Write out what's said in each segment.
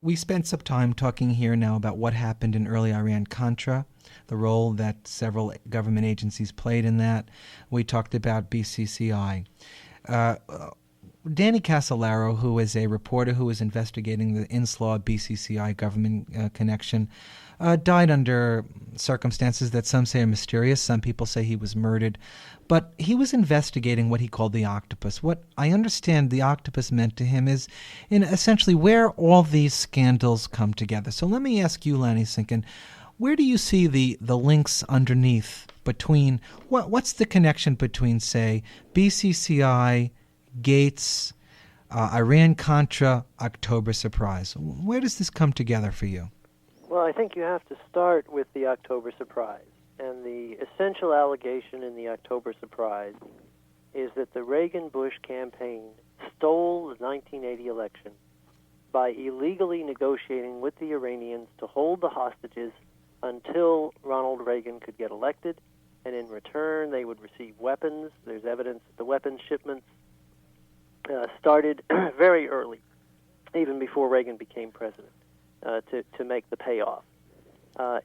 We spent some time talking here now about what happened in early Iran-Contra, the role that several government agencies played in that. We talked about BCCI. Uh, Danny Casolaro, who is a reporter who was investigating the Inslaw BCCI government connection, died under circumstances that some say are mysterious. Some people say he was murdered. But he was investigating what he called the octopus. What I understand the octopus meant to him is in essentially where all these scandals come together. So let me ask you, Lanny Sinkin, where do you see the links underneath between, what's the connection between, say, BCCI, Gates, Iran-Contra, October surprise? Where does this come together for you? Well, I think you have to start with the October surprise. And the essential allegation in the October surprise is that the Reagan-Bush campaign stole the 1980 election by illegally negotiating with the Iranians to hold the hostages until Ronald Reagan could get elected, and in return they would receive weapons. There's evidence that the weapons shipments started very early, even before Reagan became president, to make the payoff.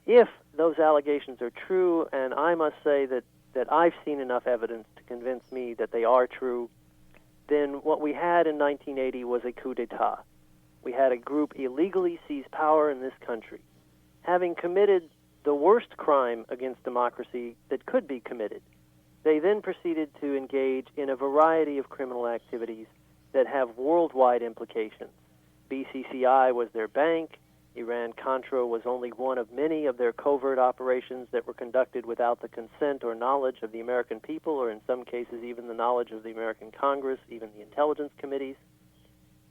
If those allegations are true, and I must say that I've seen enough evidence to convince me that they are true, then what we had in 1980 was a coup d'etat. We had a group illegally seize power in this country, having committed the worst crime against democracy that could be committed. They then proceeded to engage in a variety of criminal activities that have worldwide implications. BCCI was their bank. Iran-Contra was only one of many of their covert operations that were conducted without the consent or knowledge of the American people, or in some cases even the knowledge of the American Congress, even the intelligence committees.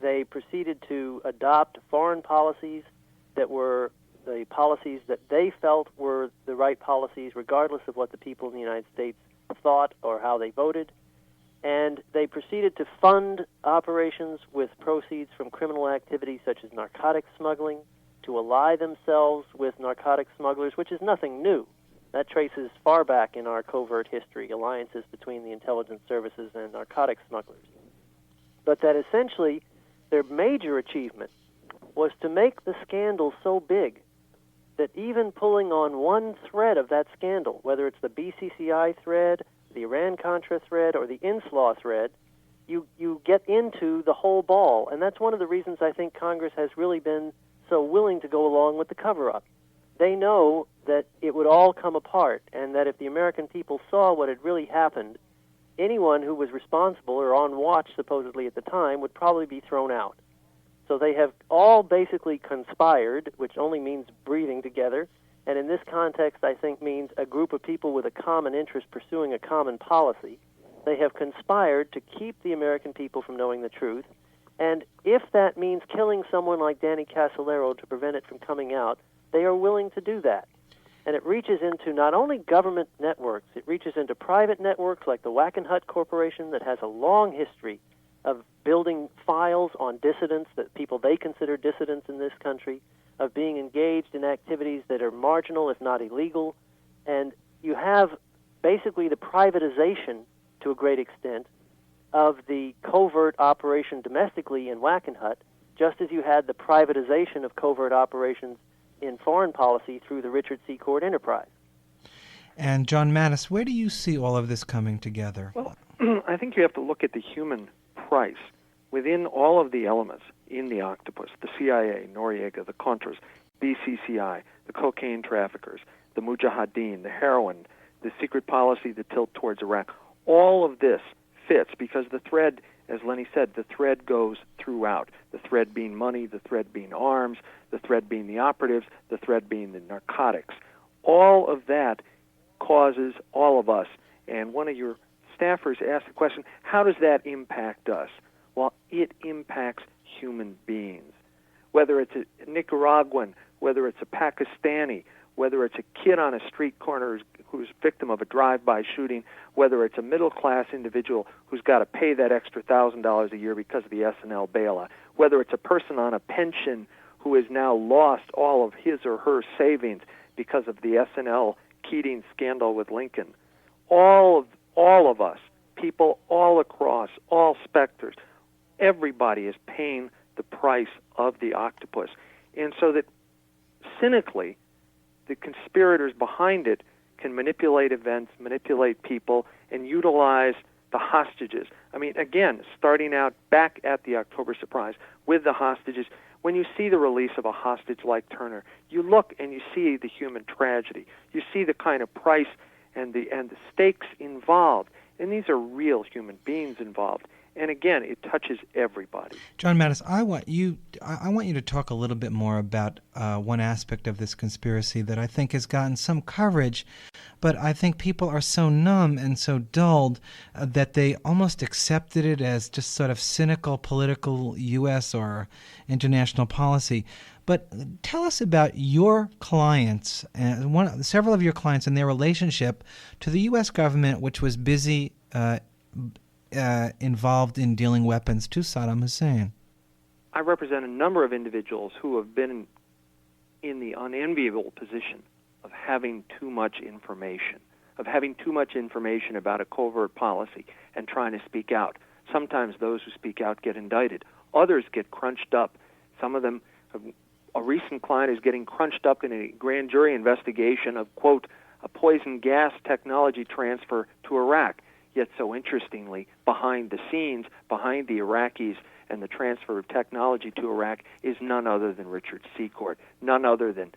They proceeded to adopt foreign policies that were the policies that they felt were the right policies, regardless of what the people in the United States thought or how they voted. And they proceeded to fund operations with proceeds from criminal activities such as narcotics smuggling, to ally themselves with narcotic smugglers, which is nothing new. That traces far back in our covert history, alliances between the intelligence services and narcotic smugglers. But that essentially their major achievement was to make the scandal so big that even pulling on one thread of that scandal, whether it's the BCCI thread, the Iran-Contra thread, or the Inslaw thread, you get into the whole ball. And that's one of the reasons I think Congress has really been so willing to go along with the cover-up. They know that it would all come apart, and that if the American people saw what had really happened, anyone who was responsible or on watch supposedly at the time would probably be thrown out. So they have all basically conspired, which only means breathing together, and in this context I think means a group of people with a common interest pursuing a common policy. They have conspired to keep the American people from knowing the truth. And if that means killing someone like Danny Casolaro to prevent it from coming out, they are willing to do that. And it reaches into not only government networks, it reaches into private networks like the Wackenhut Corporation that has a long history of building files on dissidents, that people they consider dissidents in this country, of being engaged in activities that are marginal, if not illegal. And you have basically the privatization, to a great extent, of the covert operation domestically in Wackenhut, just as you had the privatization of covert operations in foreign policy through the Richard C. Court enterprise. And John Mattes, where do you see all of this coming together? Well, I think you have to look at the human price within all of the elements in the octopus: the CIA, Noriega, the Contras, BCCI, the cocaine traffickers, the Mujahideen, the heroin, the secret policy, the tilt towards Iraq. All of this fits because the thread, as Lenny said, the thread goes throughout. The thread being money, the thread being arms, the thread being the operatives, the thread being the narcotics. All of that causes all of us. And one of your staffers asked the question, how does that impact us? Well, it impacts human beings. Whether it's a Nicaraguan, whether it's a Pakistani, whether it's a kid on a street corner who's victim of a drive-by shooting, whether it's a middle-class individual who's got to pay that extra $1,000 a year because of the S&L bailout, whether it's a person on a pension who has now lost all of his or her savings because of the S&L Keating scandal with Lincoln. All of us, people all across, all specters, everybody is paying the price of the octopus. And so that cynically, the conspirators behind it can manipulate events, manipulate people, and utilize the hostages. I mean, again, starting out back at the October surprise with the hostages, when you see the release of a hostage like Turner, you look and you see the human tragedy. You see the kind of price and the stakes involved. And these are real human beings involved. And again, it touches everybody. John Mattes, I want you to talk a little bit more about one aspect of this conspiracy that I think has gotten some coverage, but I think people are so numb and so dulled that they almost accepted it as just sort of cynical political U.S. or international policy. But tell us about your clients, several of your clients, and their relationship to the U.S. government, which was busy involved in dealing weapons to Saddam Hussein. I represent a number of individuals who have been in the unenviable position of having too much information, about a covert policy and trying to speak out. Sometimes those who speak out get indicted. Others get crunched up. Some of them, a recent client is getting crunched up in a grand jury investigation of, quote, a poison gas technology transfer to Iraq. Yet so interestingly, behind the scenes, behind the Iraqis and the transfer of technology to Iraq is none other than Richard Secord, none other than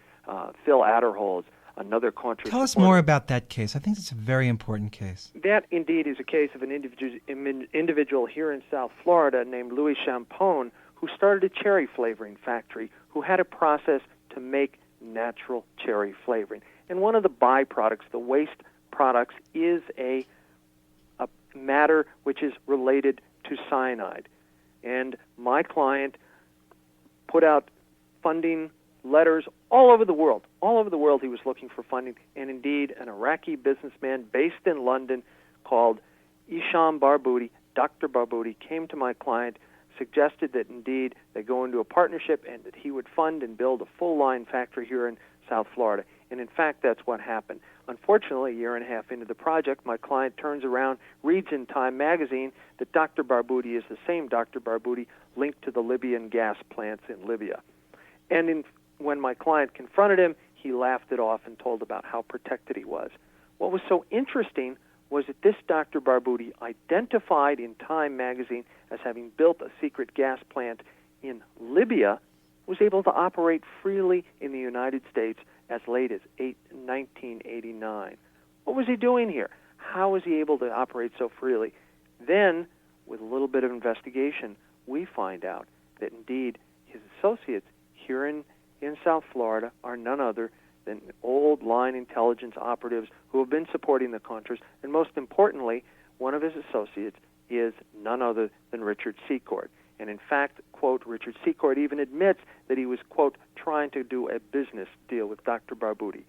Phil Adderholz, another Contra Tell us more about that case. I think it's a very important case. That indeed is a case of an individual here in South Florida named Louis Champone, who started a cherry flavoring factory, who had a process to make natural cherry flavoring. And one of the byproducts, the waste products, is a matter which is related to cyanide. And my client put out funding letters all over the world. All over the world he was looking for funding. And indeed, an Iraqi businessman based in London called Isham Barghouti, Dr. Barghouti, came to my client, suggested that indeed they go into a partnership and that he would fund and build a full-line factory here in South Florida. And in fact, that's what happened. Unfortunately, a year and a half into the project, my client turns around, reads in Time magazine that Dr. Barghouti is the same Dr. Barghouti linked to the Libyan gas plants in Libya. And when my client confronted him, he laughed it off and told about how protected he was. What was so interesting was that this Dr. Barghouti, identified in Time magazine as having built a secret gas plant in Libya, was able to operate freely in the United States as late as 1989. What was he doing here? How was he able to operate so freely? Then, with a little bit of investigation, we find out that indeed his associates here in South Florida are none other than old line intelligence operatives who have been supporting the Contras, and most importantly, one of his associates is none other than Richard Secord. And in fact, quote, Richard Secord even admits that he was, quote, trying to do a business deal with Dr. Barghouti.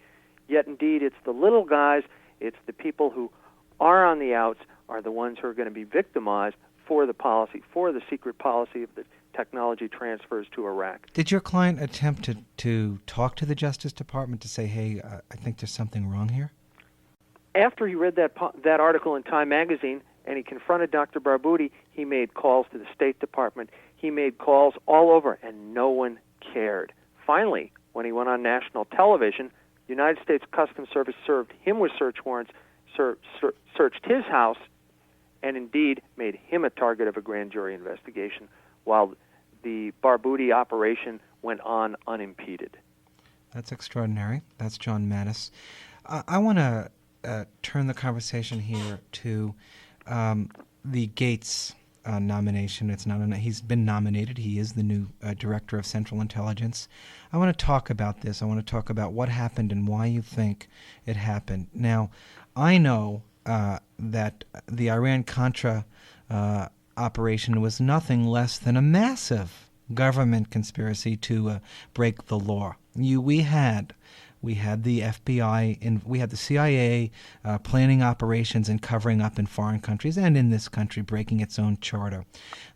Yet indeed, it's the little guys, it's the people who are on the outs, are the ones who are going to be victimized for the policy, for the secret policy of the technology transfers to Iraq. Did your client attempt to talk to the Justice Department to say, hey, I think there's something wrong here? After he read that article in Time magazine and he confronted Dr. Barghouti, he made calls to the State Department. He made calls all over, and no one cared. Finally, when he went on national television, the United States Customs Service served him with search warrants, searched his house, and indeed made him a target of a grand jury investigation, while the Barghouti operation went on unimpeded. That's extraordinary. That's John Mattes. I want to turn the conversation here to the Gates nomination. He's been nominated. He is the new Director of Central Intelligence. I want to talk about this. I want to talk about what happened and why you think it happened. Now, I know that the Iran-Contra operation was nothing less than a massive government conspiracy to break the law. We had the FBI and we had the CIA planning operations and covering up in foreign countries and in this country, breaking its own charter.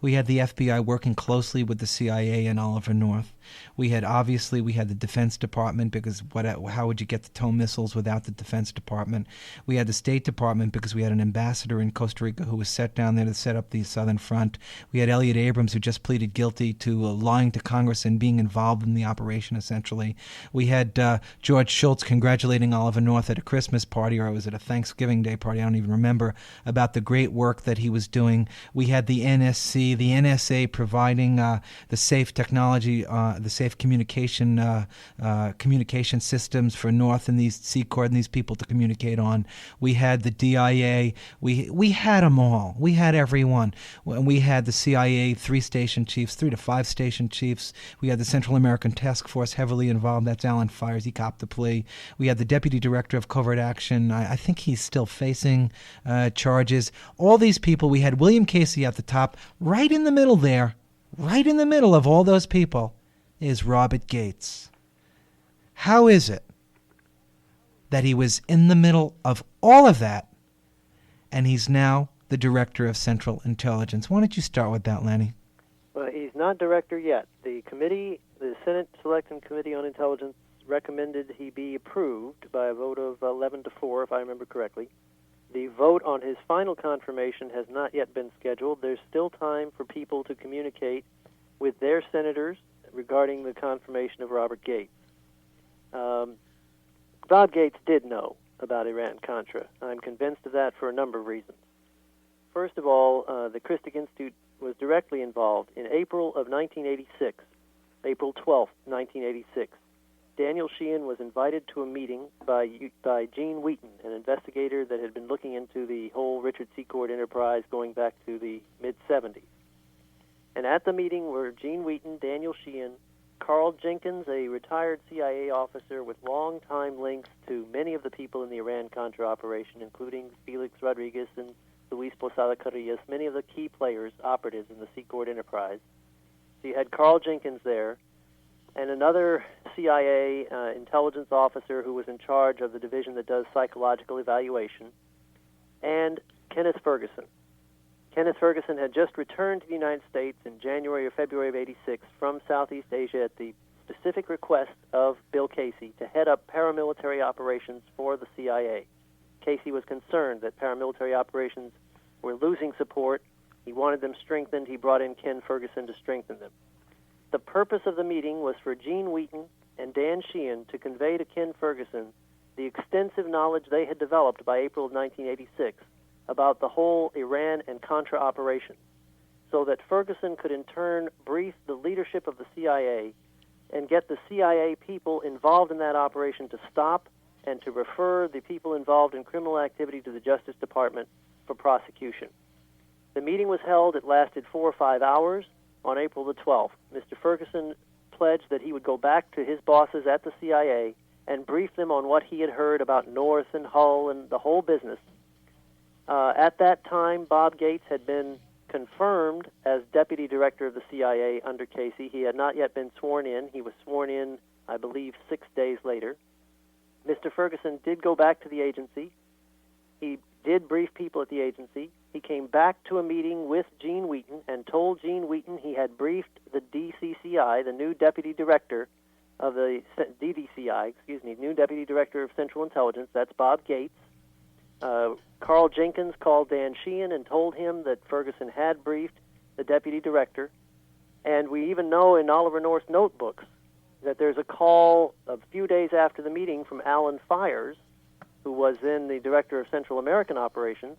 We had the FBI working closely with the CIA and Oliver North. We had the Defense Department, because how would you get the TOW missiles without the Defense Department? We had the State Department because we had an ambassador in Costa Rica who was set down there to set up the Southern Front. We had Elliot Abrams, who just pleaded guilty to lying to Congress and being involved in the operation, essentially. We had George Shultz congratulating Oliver North at a Christmas party, or it was at a Thanksgiving Day party, I don't even remember, about the great work that he was doing. We had the NSC, the NSA providing the safe technology, the safe communication systems for North and these Seacord and these people to communicate on. We had the DIA. We had them all. We had everyone. We had the CIA 3 to 5 station chiefs. We had the Central American Task Force heavily involved. That's Alan Fires. He copped the plea. We had the Deputy Director of Covert Action. I think he's still facing charges. All these people. We had William Casey at the top. Right in the middle there, right in the middle of all those people, is Robert Gates. How is it that he was in the middle of all of that, and he's now the Director of Central Intelligence? Why don't you start with that, Lanny? Well, he's not director yet. The Senate Select Committee on Intelligence, recommended he be approved by a vote of 11-4, if I remember correctly. The vote on his final confirmation has not yet been scheduled. There's still time for people to communicate with their senators regarding the confirmation of Robert Gates. Bob Gates did know about Iran-Contra. I'm convinced of that for a number of reasons. First of all, the Christic Institute was directly involved. In April of 1986, April 12th, 1986, Daniel Sheehan was invited to a meeting by Gene Wheaton, an investigator that had been looking into the whole Richard Secord enterprise going back to the mid-'70s. And at the meeting were Gene Wheaton, Daniel Sheehan, Carl Jenkins, a retired CIA officer with long-time links to many of the people in the Iran-Contra operation, including Felix Rodriguez and Luis Posada Carrillas, many of the key players, operatives in the Secord enterprise. So you had Carl Jenkins there, and another CIA intelligence officer who was in charge of the division that does psychological evaluation, and Kenneth Ferguson. Kenneth Ferguson had just returned to the United States in January or February of '86 from Southeast Asia at the specific request of Bill Casey to head up paramilitary operations for the CIA. Casey was concerned that paramilitary operations were losing support. He wanted them strengthened. He brought in Ken Ferguson to strengthen them. The purpose of the meeting was for Gene Wheaton and Dan Sheehan to convey to Ken Ferguson the extensive knowledge they had developed by April of 1986 about the whole Iran and Contra operation, so that Ferguson could in turn brief the leadership of the CIA and get the CIA people involved in that operation to stop and to refer the people involved in criminal activity to the Justice Department for prosecution. The meeting was held. It lasted 4 or 5 hours. On April the 12th, Mr. Ferguson pledged that he would go back to his bosses at the CIA and brief them on what he had heard about North and Hull and the whole business. At that time, Bob Gates had been confirmed as Deputy Director of the CIA under Casey. He had not yet been sworn in. He was sworn in, I believe, 6 days later. Mr. Ferguson did go back to the agency. He did brief people at the agency. He came back to a meeting with Gene Wheaton and told Gene Wheaton he had briefed the DCCI, the new Deputy Director of the DDCI, new Deputy Director of Central Intelligence. That's Bob Gates. Carl Jenkins called Dan Sheehan and told him that Ferguson had briefed the Deputy Director. And we even know in Oliver North's notebooks that there's a call a few days after the meeting from Alan Fires, who was then the Director of Central American Operations,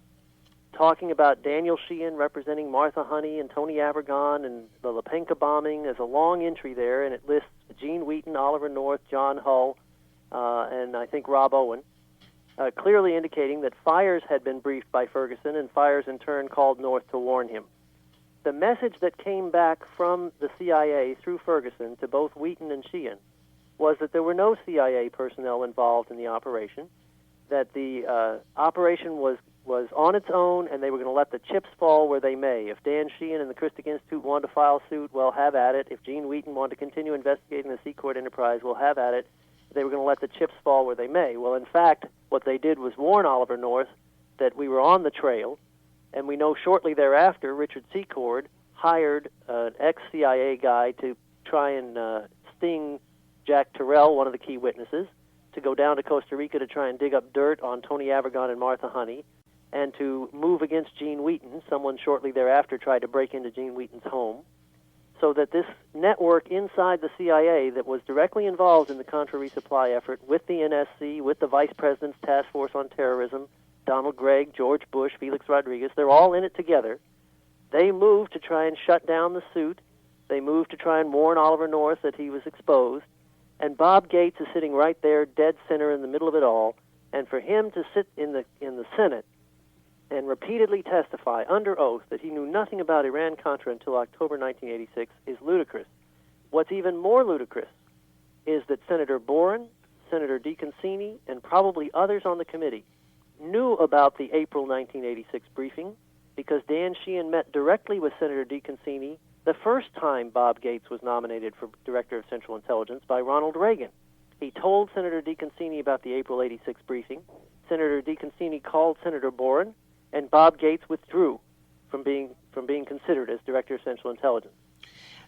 talking about Daniel Sheehan representing Martha Honey and Tony Abergon and the Lepenka bombing. There's a long entry there, and it lists Gene Wheaton, Oliver North, John Hull, and I think Rob Owen, clearly indicating that Fires had been briefed by Ferguson, and Fires in turn called North to warn him. The message that came back from the CIA through Ferguson to both Wheaton and Sheehan was that there were no CIA personnel involved in the operation, that the operation was on its own, and they were going to let the chips fall where they may. If Dan Sheehan and the Christic Institute wanted to file suit, well, have at it. If Gene Wheaton wanted to continue investigating the Secord enterprise, well, have at it. They were going to let the chips fall where they may. Well, in fact, what they did was warn Oliver North that we were on the trail, and we know shortly thereafter Richard Secord hired an ex-CIA guy to try and sting Jack Terrell, one of the key witnesses, to go down to Costa Rica to try and dig up dirt on Tony Avergon and Martha Honey, and to move against Gene Wheaton. Someone shortly thereafter tried to break into Gene Wheaton's home, so that this network inside the CIA that was directly involved in the Contra resupply effort with the NSC, with the Vice President's Task Force on Terrorism, Donald Gregg, George Bush, Felix Rodriguez, they're all in it together. They moved to try and shut down the suit. They moved to try and warn Oliver North that he was exposed. And Bob Gates is sitting right there, dead center in the middle of it all. And for him to sit in the Senate and repeatedly testify under oath that he knew nothing about Iran-Contra until October 1986 is ludicrous. What's even more ludicrous is that Senator Boren, Senator DeConcini, and probably others on the committee knew about the April 1986 briefing because Dan Sheehan met directly with Senator DeConcini the first time Bob Gates was nominated for Director of Central Intelligence by Ronald Reagan. He told Senator DeConcini about the April 86 briefing. Senator DeConcini called Senator Boren, and Bob Gates withdrew from being considered as Director of Central Intelligence.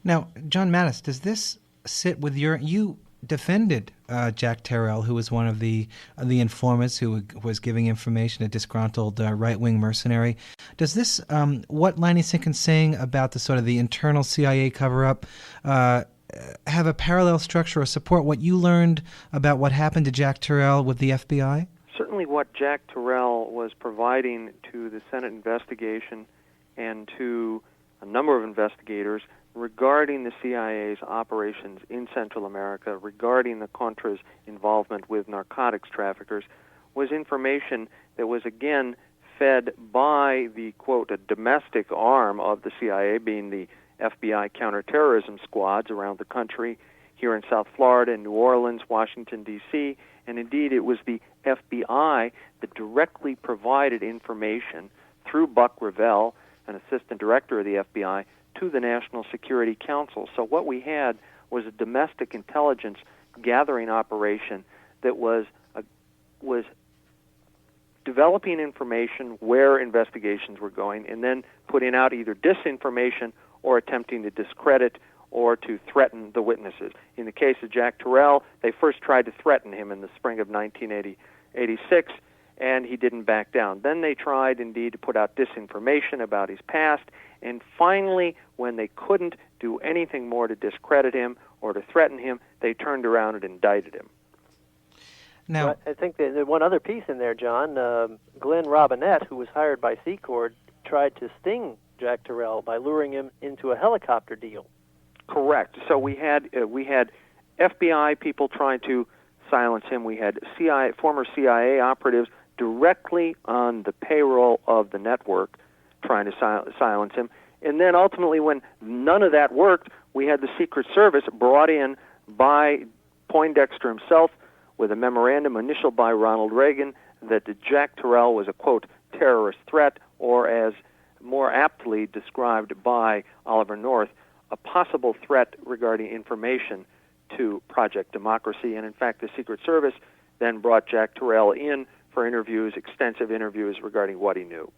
Now, John Mattes, does this sit with you defended Jack Terrell, who was one of the informants who was giving information, a disgruntled right-wing mercenary. Does this, what Lanny Sinkin's saying about the sort of the internal CIA cover-up, have a parallel structure or support what you learned about what happened to Jack Terrell with the FBI? Certainly what Jack Terrell was providing to the Senate investigation and to a number of investigators regarding the CIA's operations in Central America, regarding the Contra's involvement with narcotics traffickers, was information that was, again, fed by the, quote, a domestic arm of the CIA, being the FBI counterterrorism squads around the country, here in South Florida, in New Orleans, Washington, D.C., and indeed it was the FBI that directly provided information through Buck Revell, an assistant director of the FBI, to the National Security Council. So what we had was a domestic intelligence gathering operation that was developing information where investigations were going and then putting out either disinformation or attempting to discredit or to threaten the witnesses. In the case of Jack Terrell, they first tried to threaten him in the spring of 1986, and he didn't back down. Then they tried, indeed, to put out disinformation about his past, and finally, when they couldn't do anything more to discredit him or to threaten him, they turned around and indicted him. Now, well, I think there's one other piece in there, John. Glenn Robinette, who was hired by Secord, tried to sting Jack Terrell by luring him into a helicopter deal. Correct. So we had FBI people trying to silence him. We had former CIA operatives directly on the payroll of the network trying to silence him. And then ultimately, when none of that worked, we had the Secret Service brought in by Poindexter himself with a memorandum initialed by Ronald Reagan that Jack Terrell was a, quote, terrorist threat, or as more aptly described by Oliver North, a possible threat regarding information to Project Democracy. And in fact, the Secret Service then brought Jack Terrell in for interviews, extensive interviews regarding what he knew.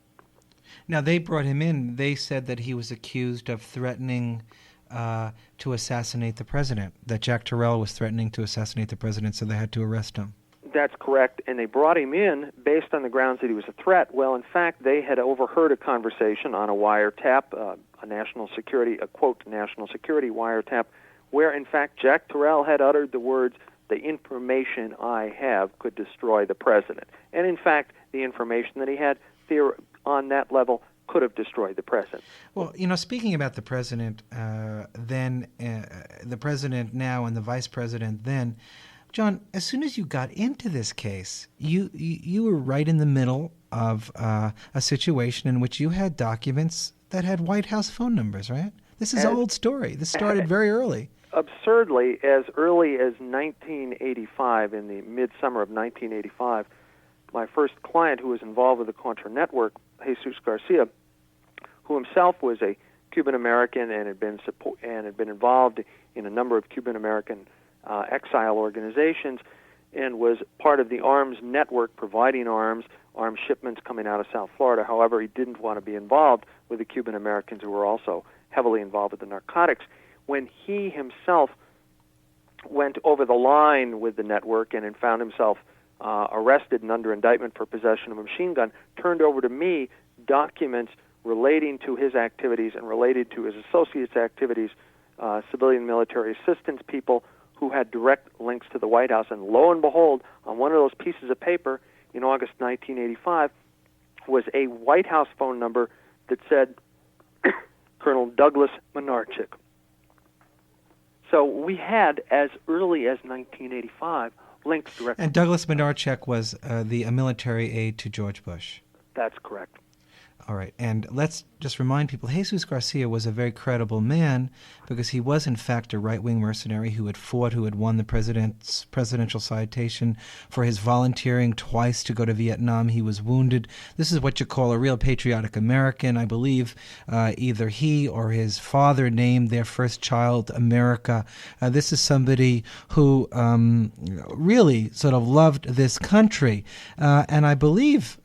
Now, they brought him in. They said that he was accused of threatening to assassinate the president, that Jack Terrell was threatening to assassinate the president, so they had to arrest him. That's correct, and they brought him in based on the grounds that he was a threat. Well, in fact, they had overheard a conversation on a wiretap, a national security, a quote, national security wiretap, where, in fact, Jack Terrell had uttered the words, "The information I have could destroy the president." And, in fact, the information that he had on that level could have destroyed the president. Well, you know, speaking about the president then, the president now and the vice president then, John, as soon as you got into this case, you were right in the middle of a situation in which you had documents that had White House phone numbers, right? This is an old story. This started very early. Absurdly, as early as 1985, in the midsummer of 1985, my first client who was involved with the Contra network, Jesus Garcia, who himself was a Cuban-American and had been involved in a number of Cuban-American exile organizations and was part of the arms network providing arms shipments coming out of South Florida. However, he didn't want to be involved with the Cuban-Americans who were also heavily involved with the narcotics. When he himself went over the line with the network and found himself arrested and under indictment for possession of a machine gun, turned over to me documents relating to his activities and related to his associates' activities, civilian military assistance people who had direct links to the White House. And lo and behold, on one of those pieces of paper in August 1985 was a White House phone number that said Colonel Douglas Menarchik. So we had, as early as 1985, links directly. And Douglas Menarchik was a military aide to George Bush. That's correct. All right, and let's just remind people, Jesus Garcia was a very credible man because he was, in fact, a right-wing mercenary who had fought, who had won the presidential citation for his volunteering twice to go to Vietnam. He was wounded. This is what you call a real patriotic American. I believe either he or his father named their first child America. This is somebody who really sort of loved this country. And I believe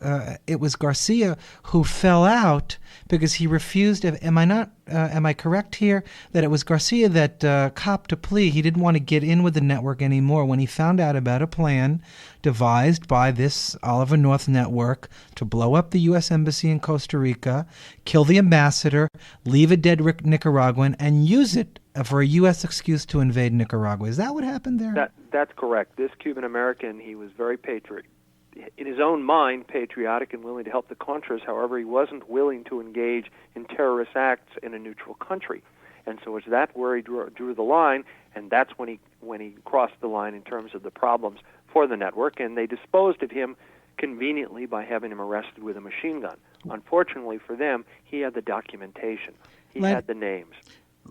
it was Garcia who fell out because he refused. Am I correct here that it was Garcia that copped a plea? He didn't want to get in with the network anymore when he found out about a plan devised by this Oliver North network to blow up the U.S. Embassy in Costa Rica, kill the ambassador, leave a dead Nicaraguan, and use it for a U.S. excuse to invade Nicaragua. Is that what happened there? That's correct. This Cuban-American, he was very in his own mind, patriotic and willing to help the Contras. However, he wasn't willing to engage in terrorist acts in a neutral country. And so it's that where he drew the line, and that's when he crossed the line in terms of the problems for the network, and they disposed of him conveniently by having him arrested with a machine gun. Unfortunately for them, he had the documentation. He had the names.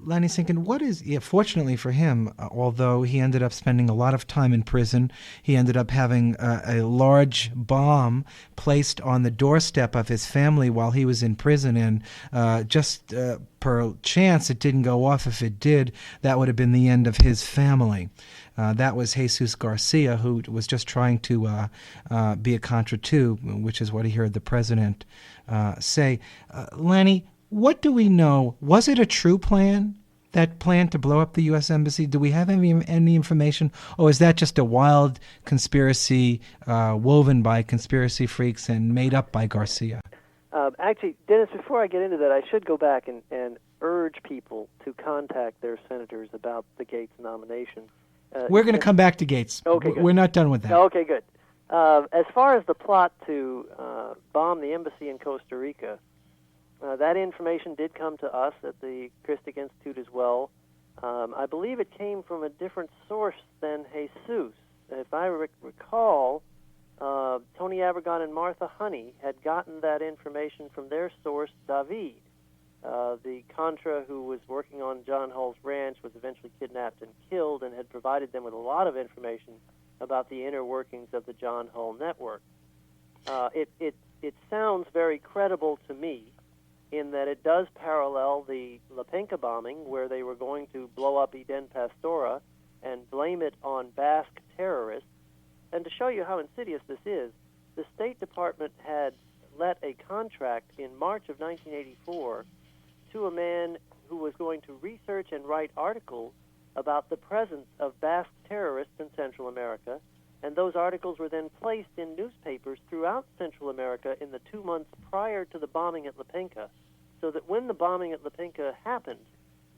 Lanny Sinkin, fortunately for him, although he ended up spending a lot of time in prison, he ended up having a large bomb placed on the doorstep of his family while he was in prison, and just per chance it didn't go off. If it did, that would have been the end of his family. That was Jesus Garcia, who was just trying to be a Contra too, which is what he heard the president say. Lanny, what do we know? Was it a true plan, that plan to blow up the U.S. Embassy? Do we have any information? Or is that just a wild conspiracy woven by conspiracy freaks and made up by Garcia? Actually, Dennis, before I get into that, I should go back and urge people to contact their senators about the Gates nomination. We're going to come back to Gates. Okay, good. We're not done with that. Okay, good. As far as the plot to bomb the embassy in Costa Rica, that information did come to us at the Christic Institute as well. I believe it came from a different source than Jesus. If I recall, Tony Abergon and Martha Honey had gotten that information from their source, David. The Contra who was working on John Hull's ranch was eventually kidnapped and killed and had provided them with a lot of information about the inner workings of the John Hull network. It sounds very credible to me in that it does parallel the La Penca bombing, where they were going to blow up Eden Pastora and blame it on Basque terrorists. And to show you how insidious this is, the State Department had let a contract in March of 1984 to a man who was going to research and write articles about the presence of Basque terrorists in Central America, and those articles were then placed in newspapers throughout Central America in the 2 months prior to the bombing at La Penca, so that when the bombing at La Penca happened,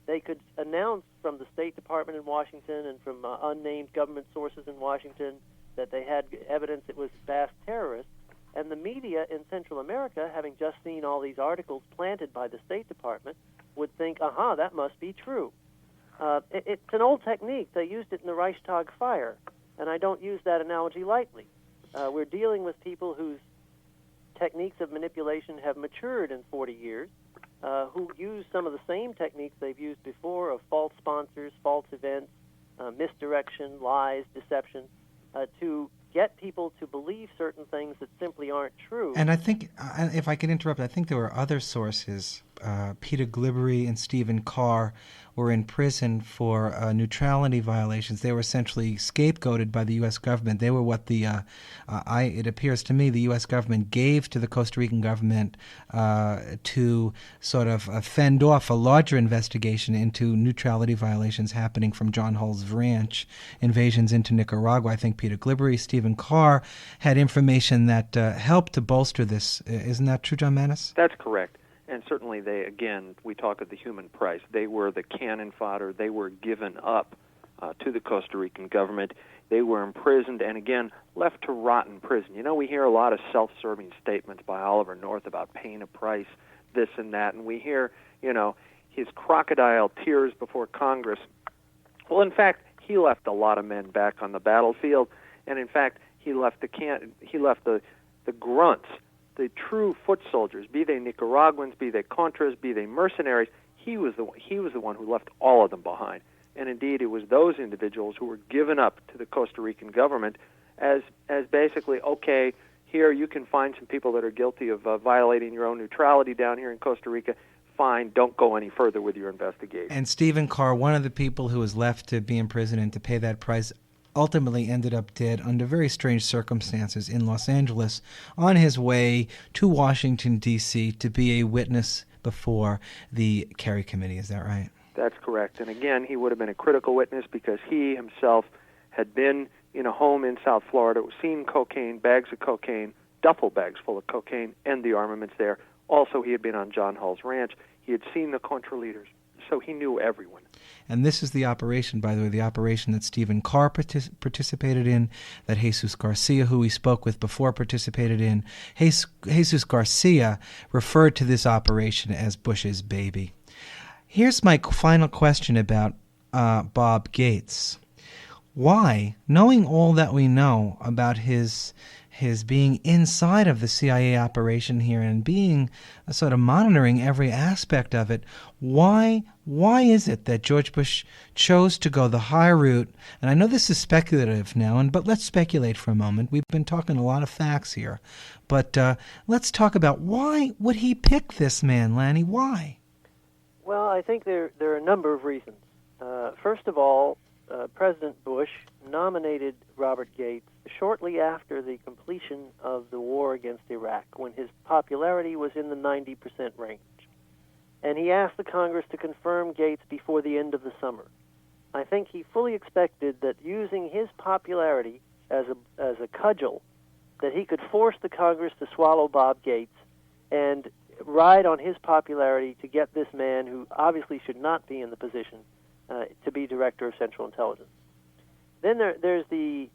they could announce from the State Department in Washington and from unnamed government sources in Washington that they had evidence it was Basque terrorists, and the media in Central America, having just seen all these articles planted by the State Department, would think, aha, that must be true. It's an old technique. They used it in the Reichstag fire, and I don't use that analogy lightly. We're dealing with people whose techniques of manipulation have matured in 40 years, who use some of the same techniques they've used before of false sponsors, false events, misdirection, lies, deception, to get people to believe certain things that simply aren't true. And I think, if I can interrupt, I think there were other sources Peter Glibbery and Stephen Carr were in prison for neutrality violations. They were essentially scapegoated by the U.S. government. They were what it appears to me, the U.S. government gave to the Costa Rican government to sort of fend off a larger investigation into neutrality violations happening from John Hull's ranch, invasions into Nicaragua. I think Peter Glibbery, Stephen Carr had information that helped to bolster this. Isn't that true, John Mattes? That's correct. And certainly they, again, we talk of the human price. They were the cannon fodder. They were given up to the Costa Rican government. They were imprisoned and, again, left to rot in prison. You know, we hear a lot of self-serving statements by Oliver North about paying a price, this and that, and we hear, you know, his crocodile tears before Congress. Well, in fact, he left a lot of men back on the battlefield, and in fact, he left the grunts, the true foot soldiers, be they Nicaraguans, be they Contras, be they mercenaries. He was the one who left all of them behind. And indeed, it was those individuals who were given up to the Costa Rican government as basically, okay, here you can find some people that are guilty of violating your own neutrality down here in Costa Rica. Fine, don't go any further with your investigation. And Stephen Carr, one of the people who was left to be in prison and to pay that price, ultimately ended up dead under very strange circumstances in Los Angeles on his way to Washington, D.C. to be a witness before the Kerry Committee. Is that right? That's correct. And again, he would have been a critical witness because he himself had been in a home in South Florida, seen cocaine, bags of cocaine, duffel bags full of cocaine, and the armaments there. Also, he had been on John Hull's ranch. He had seen the Contra leaders, so he knew everyone. And this is the operation, by the way, the operation that Stephen Carr participated in, that Jesus Garcia, who we spoke with before, participated in. Jesus Garcia referred to this operation as Bush's baby. Here's my final question about Bob Gates. Why, knowing all that we know about his being inside of the CIA operation here and being sort of monitoring every aspect of it, why is it that George Bush chose to go the high route? And I know this is speculative now, but let's speculate for a moment. We've been talking a lot of facts here, but let's talk about why would he pick this man, Lanny? Why? Well, I think there are a number of reasons. First of all, President Bush nominated Robert Gates shortly after the completion of the war against Iraq, when his popularity was in the 90% range. And he asked the Congress to confirm Gates before the end of the summer. I think he fully expected that using his popularity as a cudgel, that he could force the Congress to swallow Bob Gates and ride on his popularity to get this man, who obviously should not be in the position, to be Director of Central Intelligence. Then there's the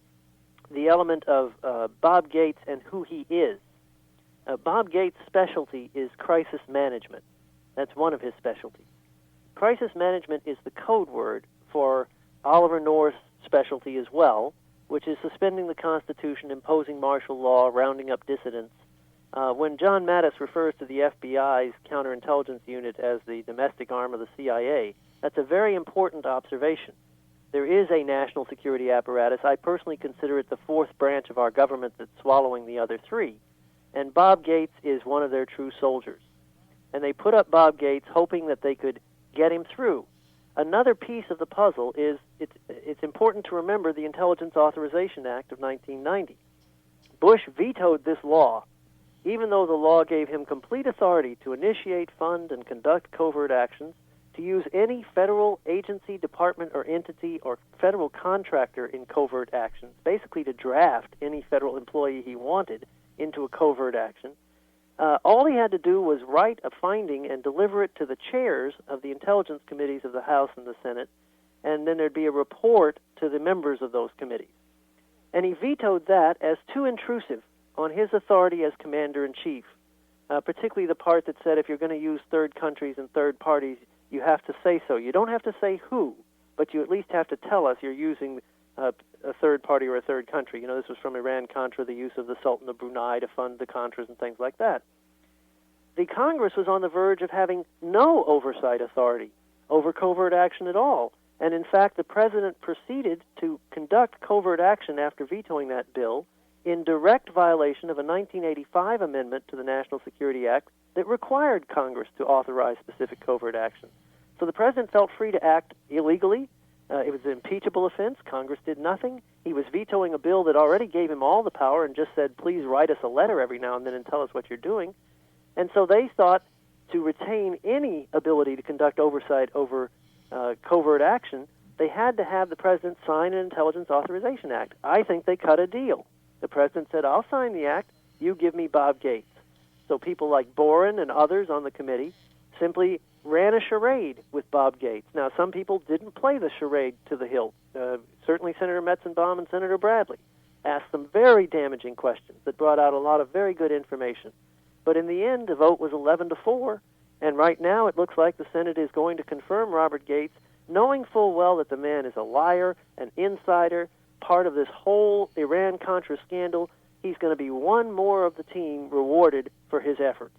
element of Bob Gates and who he is. Bob Gates' specialty is crisis management. That's one of his specialties. Crisis management is the code word for Oliver North's specialty as well, which is suspending the Constitution, imposing martial law, rounding up dissidents. When John Mattes refers to the FBI's counterintelligence unit as the domestic arm of the CIA, that's a very important observation. There is a national security apparatus. I personally consider it the fourth branch of our government that's swallowing the other three. And Bob Gates is one of their true soldiers. And they put up Bob Gates hoping that they could get him through. Another piece of the puzzle is it's important to remember the Intelligence Authorization Act of 1990. Bush vetoed this law, even though the law gave him complete authority to initiate, fund, and conduct covert actions, to use any federal agency, department, or entity or federal contractor in covert actions, basically to draft any federal employee he wanted into a covert action. All he had to do was write a finding and deliver it to the chairs of the intelligence committees of the House and the Senate, and then there'd be a report to the members of those committees. And he vetoed that as too intrusive on his authority as commander-in-chief, particularly the part that said if you're going to use third countries and third parties, you have to say so. You don't have to say who, but you at least have to tell us you're using a third party or a third country. You know, this was from Iran-Contra, the use of the Sultan of Brunei to fund the Contras and things like that. The Congress was on the verge of having no oversight authority over covert action at all. And in fact, the president proceeded to conduct covert action after vetoing that bill in direct violation of a 1985 amendment to the National Security Act that required Congress to authorize specific covert action. So the president felt free to act illegally. It was an impeachable offense. Congress did nothing. He was vetoing a bill that already gave him all the power and just said, please write us a letter every now and then and tell us what you're doing. And so they thought to retain any ability to conduct oversight over covert action, they had to have the president sign an Intelligence Authorization Act. I think they cut a deal. The president said, I'll sign the act, you give me Bob Gates. So people like Boren and others on the committee simply ran a charade with Bob Gates. Now, some people didn't play the charade to the hilt. Certainly Senator Metzenbaum and Senator Bradley asked some very damaging questions that brought out a lot of very good information. But in the end, the vote was 11-4, and right now it looks like the Senate is going to confirm Robert Gates, knowing full well that the man is a liar, an insider, part of this whole Iran-Contra scandal. He's going to be one more of the team rewarded for his efforts.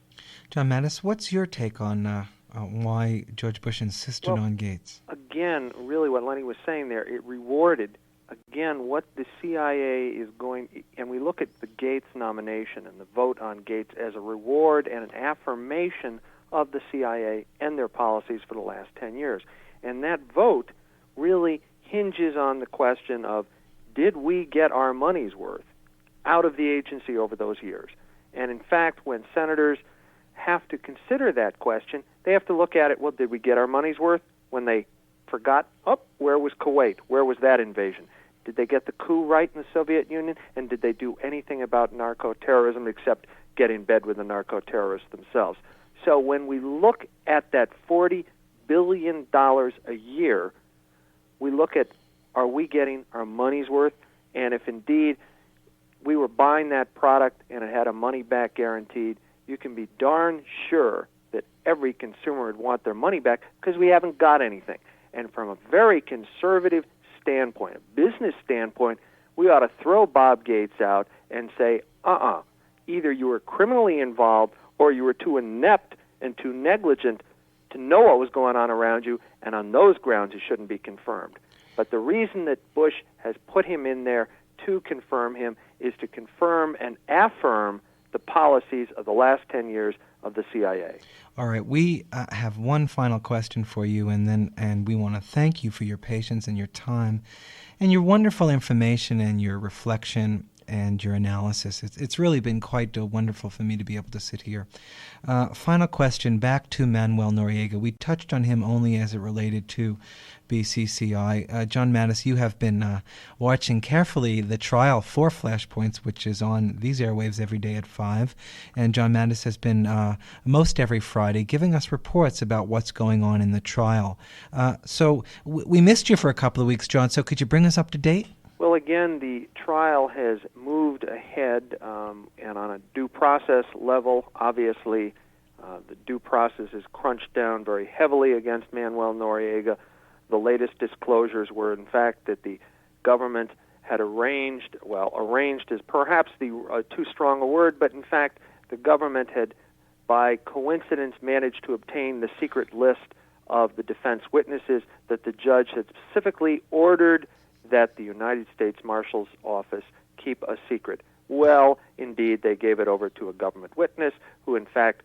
John Mattes, what's your take on why George Bush insisted on Gates? Again, really what Lenny was saying there, it rewarded, again, what the CIA is going, and we look at the Gates nomination and the vote on Gates as a reward and an affirmation of the CIA and their policies for the last 10 years. And that vote really hinges on the question of, did we get our money's worth out of the agency over those years? And in fact, when senators have to consider that question, they have to look at it, well, did we get our money's worth? When they forgot, where was Kuwait? Where was that invasion? Did they get the coup right in the Soviet Union? And did they do anything about narco-terrorism except get in bed with the narco-terrorists themselves? So when we look at that $40 billion a year, we look at, are we getting our money's worth? And if indeed we were buying that product and it had a money-back guaranteed, you can be darn sure that every consumer would want their money back because we haven't got anything. And from a very conservative standpoint, a business standpoint, we ought to throw Bob Gates out and say, either you were criminally involved or you were too inept and too negligent to know what was going on around you, and on those grounds it shouldn't be confirmed. But the reason that Bush has put him in there to confirm him is to confirm and affirm the policies of the last 10 years of the CIA. All right, we have one final question for you, and we want to thank you for your patience and your time and your wonderful information and your reflection and your analysis. It's really been quite wonderful for me to be able to sit here. Final question, back to Manuel Noriega. We touched on him only as it related to BCCI. John Mattes, you have been watching carefully the trial for Flashpoints, which is on these airwaves every day at 5. And John Mattes has been most every Friday giving us reports about what's going on in the trial. So we missed you for a couple of weeks, John, so could you bring us up to date? Well, again, the trial has moved ahead, and on a due process level, obviously, the due process is crunched down very heavily against Manuel Noriega. The latest disclosures were, in fact, that the government had arranged is perhaps too strong a word, but in fact, the government had, by coincidence, managed to obtain the secret list of the defense witnesses that the judge had specifically ordered that the United States Marshal's Office keep a secret. Well, indeed, they gave it over to a government witness who, in fact,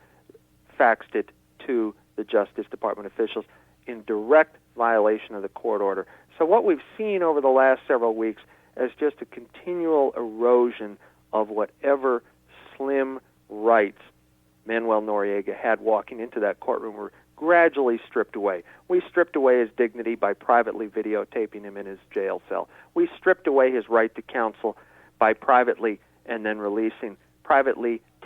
faxed it to the Justice Department officials in direct violation of the court order. So what we've seen over the last several weeks is just a continual erosion of whatever slim rights Manuel Noriega had walking into that courtroom were gradually stripped away. We stripped away his dignity by privately videotaping him in his jail cell. We stripped away his right to counsel by privately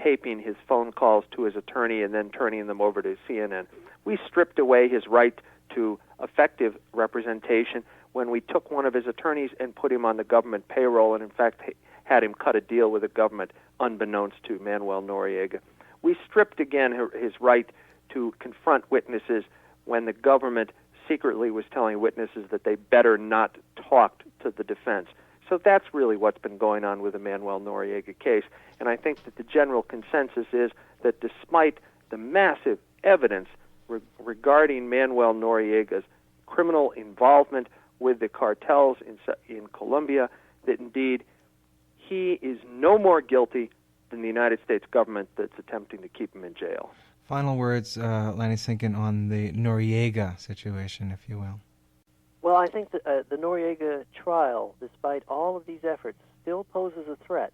taping his phone calls to his attorney and then turning them over to CNN. We stripped away his right to effective representation when we took one of his attorneys and put him on the government payroll and, in fact, had him cut a deal with the government unbeknownst to Manuel Noriega. We stripped again his right to confront witnesses when the government secretly was telling witnesses that they better not talk to the defense. So that's really what's been going on with the Manuel Noriega case. And I think that the general consensus is that despite the massive evidence regarding Manuel Noriega's criminal involvement with the cartels in Colombia, that indeed he is no more guilty than the United States government that's attempting to keep him in jail. Final words, Lanny Sinkin, on the Noriega situation, if you will. Well, I think that the Noriega trial, despite all of these efforts, still poses a threat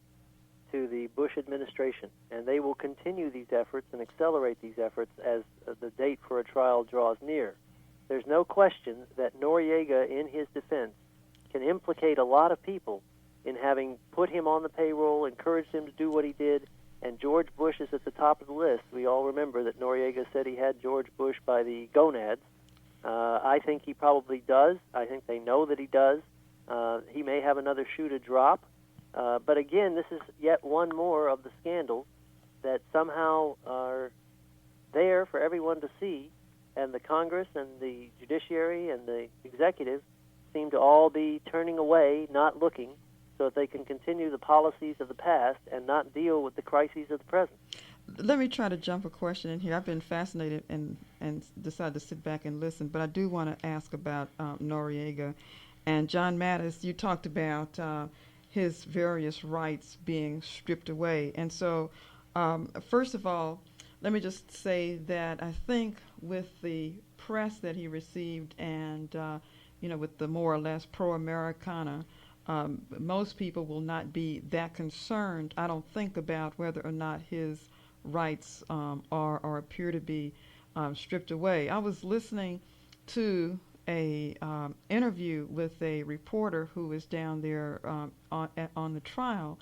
to the Bush administration, and they will continue these efforts and accelerate these efforts as the date for a trial draws near. There's no question that Noriega, in his defense, can implicate a lot of people in having put him on the payroll, encouraged him to do what he did, and George Bush is at the top of the list. We all remember that Noriega said he had George Bush by the gonads. I think he probably does. I think they know that he does. He may have another shoe to drop. But again, this is yet one more of the scandals that somehow are there for everyone to see, and the Congress and the judiciary and the executive seem to all be turning away, not looking, so that they can continue the policies of the past and not deal with the crises of the present. Let me try to jump a question in here. I've been fascinated and decided to sit back and listen, but I do want to ask about Noriega. And John Mattes, you talked about his various rights being stripped away. And so, first of all, let me just say that I think with the press that he received and, with the more or less pro-Americana, most people will not be that concerned, I don't think, about whether or not his rights are or appear to be stripped away. I was listening to a interview with a reporter who was down there on the trial,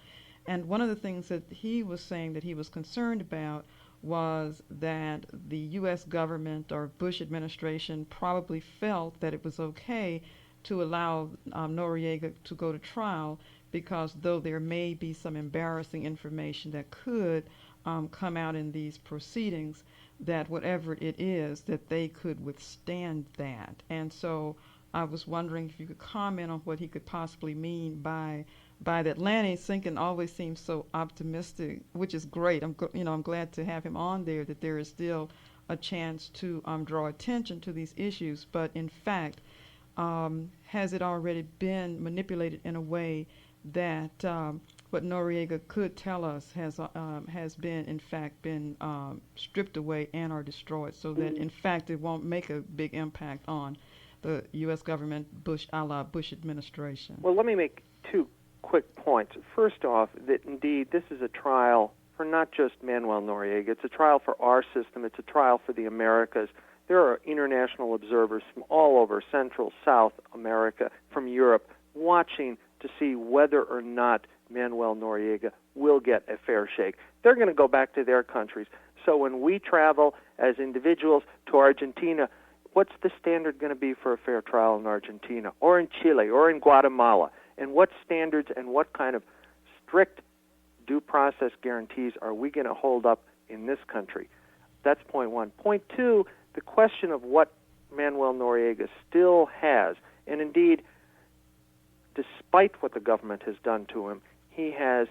and one of the things that he was saying that he was concerned about was that the U.S. government or Bush administration probably felt that it was okay to allow Noriega to go to trial, because though there may be some embarrassing information that could come out in these proceedings, that whatever it is, that they could withstand that. And so I was wondering if you could comment on what he could possibly mean by that. Lanny Sinkin always seems so optimistic, which is great. I'm glad to have him on there, that there is still a chance to draw attention to these issues. But in fact, has it already been manipulated in a way that what Noriega could tell us has been, in fact, been stripped away and or destroyed, so that, in fact, it won't make a big impact on the U.S. government, a la Bush administration? Well, let me make two quick points. First off, that indeed this is a trial for not just Manuel Noriega. It's a trial for our system. It's a trial for the Americas. There are international observers from all over Central, South America, from Europe, watching to see whether or not Manuel Noriega will get a fair shake. They're going to go back to their countries. So when we travel as individuals to Argentina, what's the standard going to be for a fair trial in Argentina or in Chile or in Guatemala? And what standards and what kind of strict due process guarantees are we going to hold up in this country? That's point one. Point two, the question of what Manuel Noriega still has, and indeed, despite what the government has done to him, he has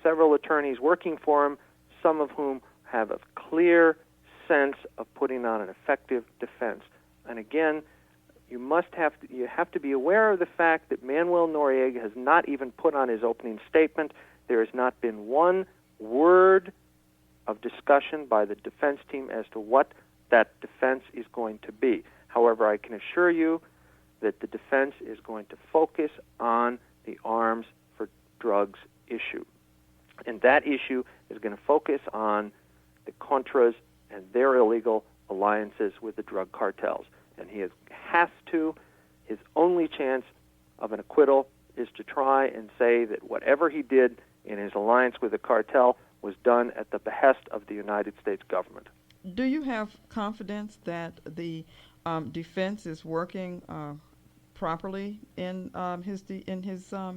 several attorneys working for him, some of whom have a clear sense of putting on an effective defense. And again, you have to be aware of the fact that Manuel Noriega has not even put on his opening statement. There has not been one word of discussion by the defense team as to what that defense is going to be. However, I can assure you that the defense is going to focus on the arms for drugs issue. And that issue is going to focus on the Contras and their illegal alliances with the drug cartels. And he has to, his only chance of an acquittal is to try and say that whatever he did in his alliance with the cartel was done at the behest of the United States government. Do you have confidence that the defense is working properly in his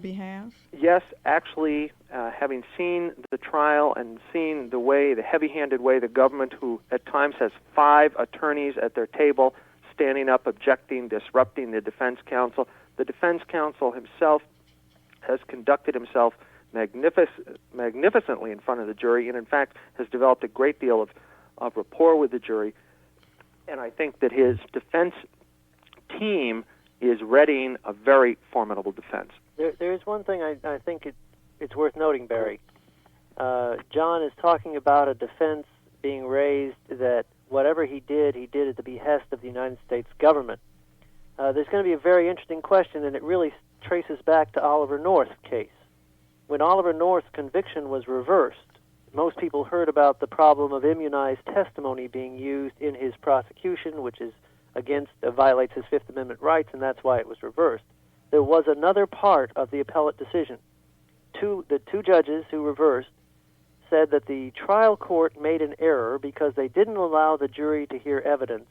behalf? Yes, actually, having seen the trial and seen the heavy-handed way the government, who at times has 5 attorneys at their table standing up, objecting, disrupting the defense counsel, the defense counsel himself has conducted himself magnificently in front of the jury, and in fact has developed a great deal of rapport with the jury. And I think that his defense team is readying a very formidable defense. There is one thing I think it's worth noting, Barry. John is talking about a defense being raised that whatever he did at the behest of the United States government. There's going to be a very interesting question, and it really traces back to Oliver North's case. When Oliver North's conviction was reversed, most people heard about the problem of immunized testimony being used in his prosecution, which is violates his Fifth Amendment rights, and that's why it was reversed. There was another part of the appellate decision. The two judges who reversed said that the trial court made an error because they didn't allow the jury to hear evidence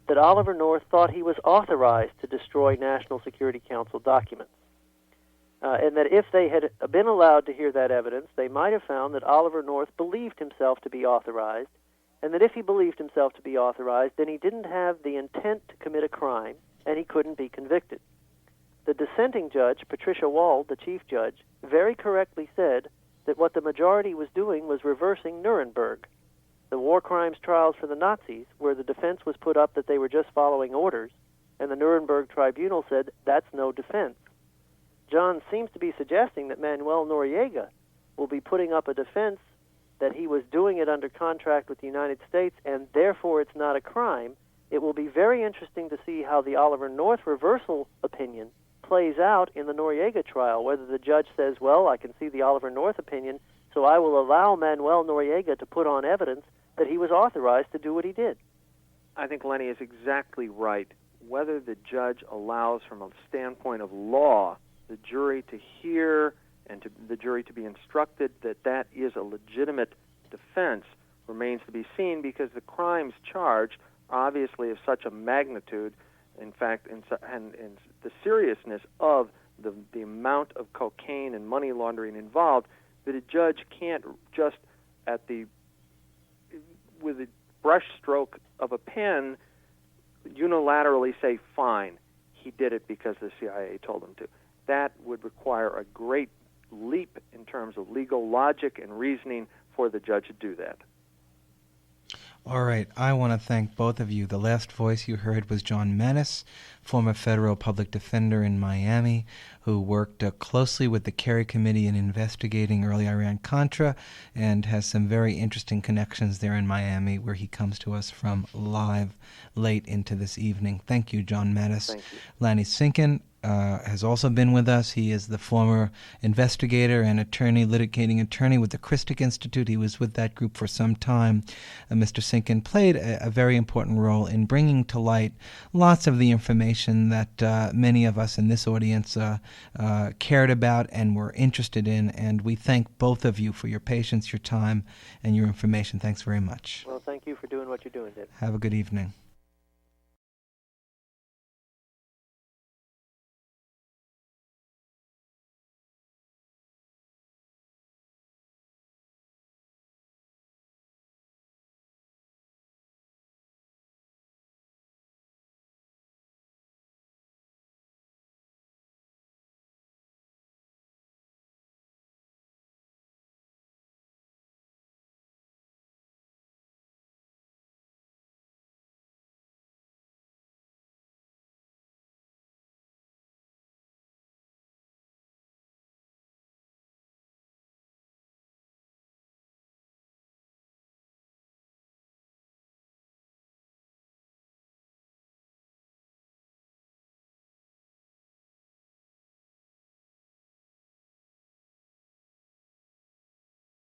that Oliver North thought he was authorized to destroy National Security Council documents. And that if they had been allowed to hear that evidence, they might have found that Oliver North believed himself to be authorized, and that if he believed himself to be authorized, then he didn't have the intent to commit a crime, and he couldn't be convicted. The dissenting judge, Patricia Wald, the chief judge, very correctly said that what the majority was doing was reversing Nuremberg, the war crimes trials for the Nazis, where the defense was put up that they were just following orders, and the Nuremberg tribunal said that's no defense. John seems to be suggesting that Manuel Noriega will be putting up a defense that he was doing it under contract with the United States, and therefore it's not a crime. It will be very interesting to see how the Oliver North reversal opinion plays out in the Noriega trial, whether the judge says, well, I can see the Oliver North opinion, so I will allow Manuel Noriega to put on evidence that he was authorized to do what he did. I think Lenny is exactly right. Whether the judge allows, from a standpoint of law, the jury to hear and the jury to be instructed that that is a legitimate defense remains to be seen, because the crimes charged are obviously of such a magnitude, in fact, and the seriousness of the amount of cocaine and money laundering involved, that a judge can't just with a brush stroke of a pen unilaterally say, fine, he did it because the CIA told him to. That would require a great leap in terms of legal logic and reasoning for the judge to do that. All right, I want to thank both of you. The last voice you heard was John Mattes, former federal public defender in Miami, who worked closely with the Kerry Committee in investigating early Iran-Contra and has some very interesting connections there in Miami, where he comes to us from live late into this evening. Thank you, John Mattes. Thank you. Lanny Sinkin has also been with us. He is the former investigator and litigating attorney with the Christic Institute. He was with that group for some time. Mr. Sinkin played a very important role in bringing to light lots of the information that many of us in this audience cared about and were interested in, and we thank both of you for your patience, your time, and your information. Thanks very much. Well, thank you for doing what you're doing, Dennis. Have a good evening.